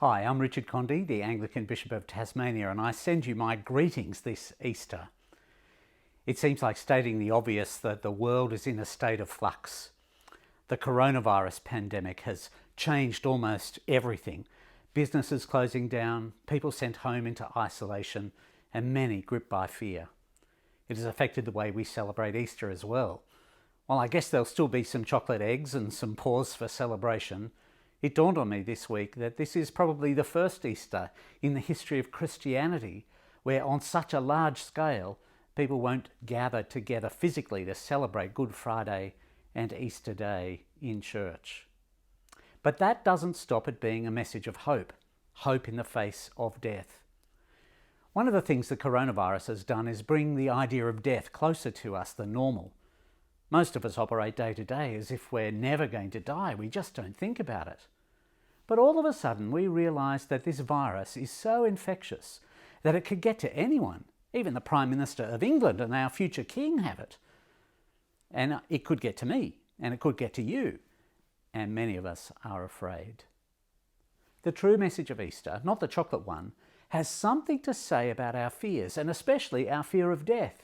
Hi, I'm Richard Condy, the Anglican Bishop of Tasmania, and I send you my greetings this Easter. It seems like stating the obvious that the world is in a state of flux. The coronavirus pandemic has changed almost everything. Businesses closing down, people sent home into isolation, and many gripped by fear. It has affected the way we celebrate Easter as well. While I guess there'll still be some chocolate eggs and some pause for celebration, it dawned on me this week that this is probably the first Easter in the history of Christianity where on such a large scale people won't gather together physically to celebrate Good Friday and Easter Day in church. But that doesn't stop it being a message of hope in the face of death. One of the things the coronavirus has done is bring the idea of death closer to us than normal. Most of us operate day to day as if we're never going to die. We just don't think about it. But all of a sudden we realise that this virus is so infectious that it could get to anyone. Even the Prime Minister of England and our future King have it. And it could get to me, and it could get to you. And many of us are afraid. The true message of Easter, not the chocolate one, has something to say about our fears, and especially our fear of death,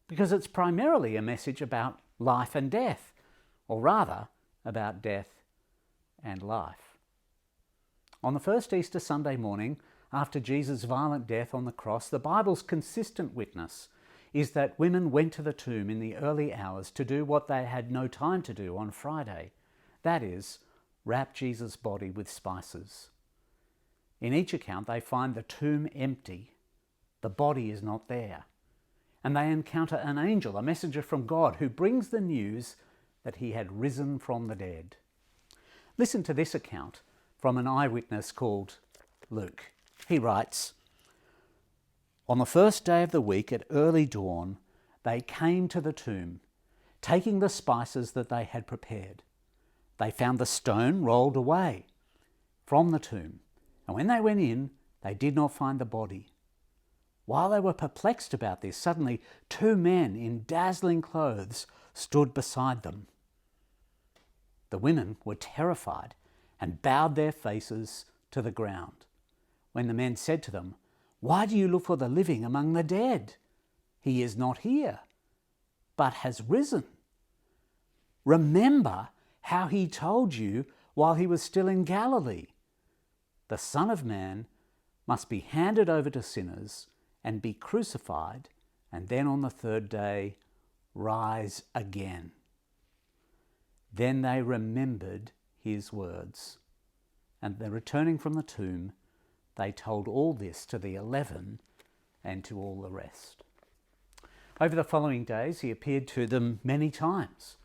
because it's primarily a message about life and death, or rather, about death and life. On the first Easter Sunday morning, after Jesus' violent death on the cross, the Bible's consistent witness is that women went to the tomb in the early hours to do what they had no time to do on Friday. That is, wrap Jesus' body with spices. In each account, they find the tomb empty. The body is not there. And they encounter an angel, a messenger from God, who brings the news that he had risen from the dead. Listen to this account from an eyewitness called Luke. He writes, "On the first day of the week at early dawn, they came to the tomb, taking the spices that they had prepared. They found the stone rolled away from the tomb, and when they went in, they did not find the body. While they were perplexed about this, suddenly 2 men in dazzling clothes stood beside them. The women were terrified and bowed their faces to the ground. When the men said to them, 'Why do you look for the living among the dead? He is not here, but has risen. Remember how he told you while he was still in Galilee. The Son of Man must be handed over to sinners and be crucified, and then on the 3rd day rise again.' Then they remembered his words, and then returning from the tomb, they told all this to the 11 and to all the rest." Over the following days, he appeared to them many times.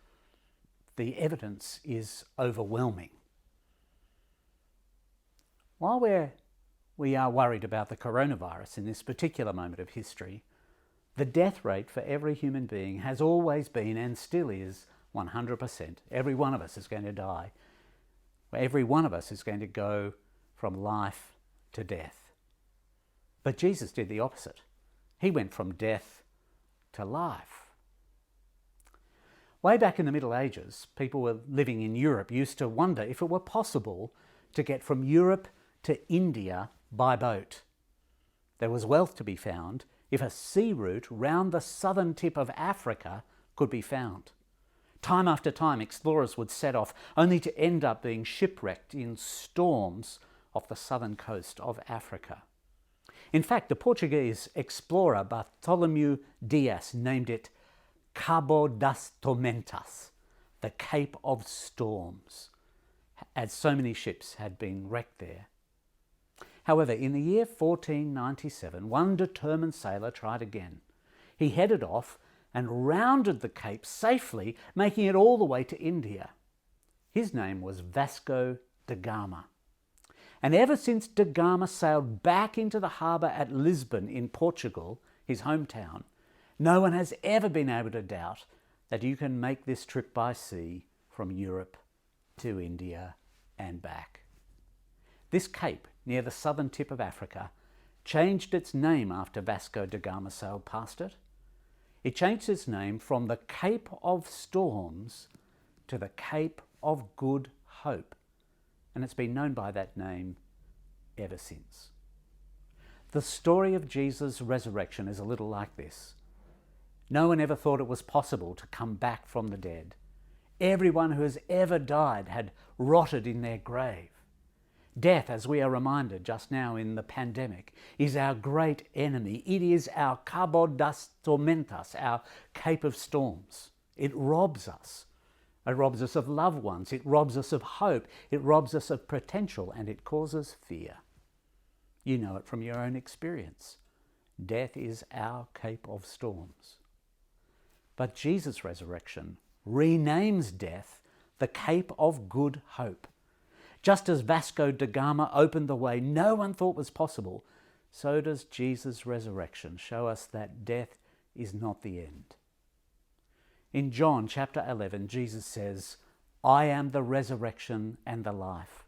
The evidence is overwhelming. While we are worried about the coronavirus in this particular moment of history, the death rate for every human being has always been and still is 100%. Every one of us is going to die. Every one of us is going to go from life to death. But Jesus did the opposite. He went from death to life. Way back in the Middle Ages, people were living in Europe used to wonder if it were possible to get from Europe to India by boat. There was wealth to be found if a sea route round the southern tip of Africa could be found. Time after time, explorers would set off, only to end up being shipwrecked in storms off the southern coast of Africa. In fact, the Portuguese explorer Bartholomew Dias named it Cabo das Tormentas, the Cape of Storms, as so many ships had been wrecked there. However, in the year 1497, one determined sailor tried again. He headed off and rounded the Cape safely, making it all the way to India. His name was Vasco da Gama. And ever since da Gama sailed back into the harbour at Lisbon in Portugal, his hometown, no one has ever been able to doubt that you can make this trip by sea from Europe to India and back. This cape near the southern tip of Africa changed its name after Vasco da Gama sailed past it. It changed its name from the Cape of Storms to the Cape of Good Hope, and it's been known by that name ever since. The story of Jesus' resurrection is a little like this. No one ever thought it was possible to come back from the dead. Everyone who has ever died had rotted in their grave. Death, as we are reminded just now in the pandemic, is our great enemy. It is our cabo das tormentas, our cape of storms. It robs us. It robs us of loved ones. It robs us of hope. It robs us of potential, and it causes fear. You know it from your own experience. Death is our cape of storms. But Jesus' resurrection renames death the Cape of Good Hope. Just as Vasco da Gama opened the way no one thought was possible, so does Jesus' resurrection show us that death is not the end. In John chapter 11, Jesus says, "I am the resurrection and the life.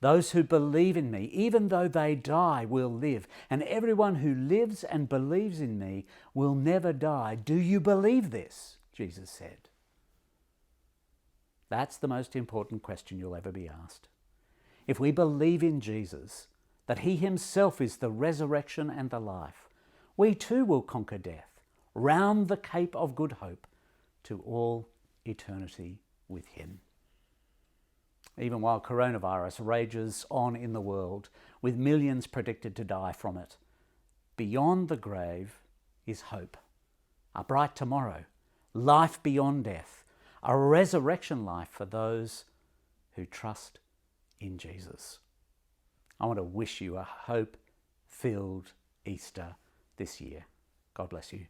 Those who believe in me, even though they die, will live, and everyone who lives and believes in me will never die. Do you believe this?" Jesus said. That's the most important question you'll ever be asked. If we believe in Jesus, that he himself is the resurrection and the life, we too will conquer death, round the Cape of Good Hope, to all eternity with him. Even while coronavirus rages on in the world, with millions predicted to die from it, beyond the grave is hope, a bright tomorrow, life beyond death, a resurrection life for those who trust in Jesus. I want to wish you a hope-filled Easter this year. God bless you.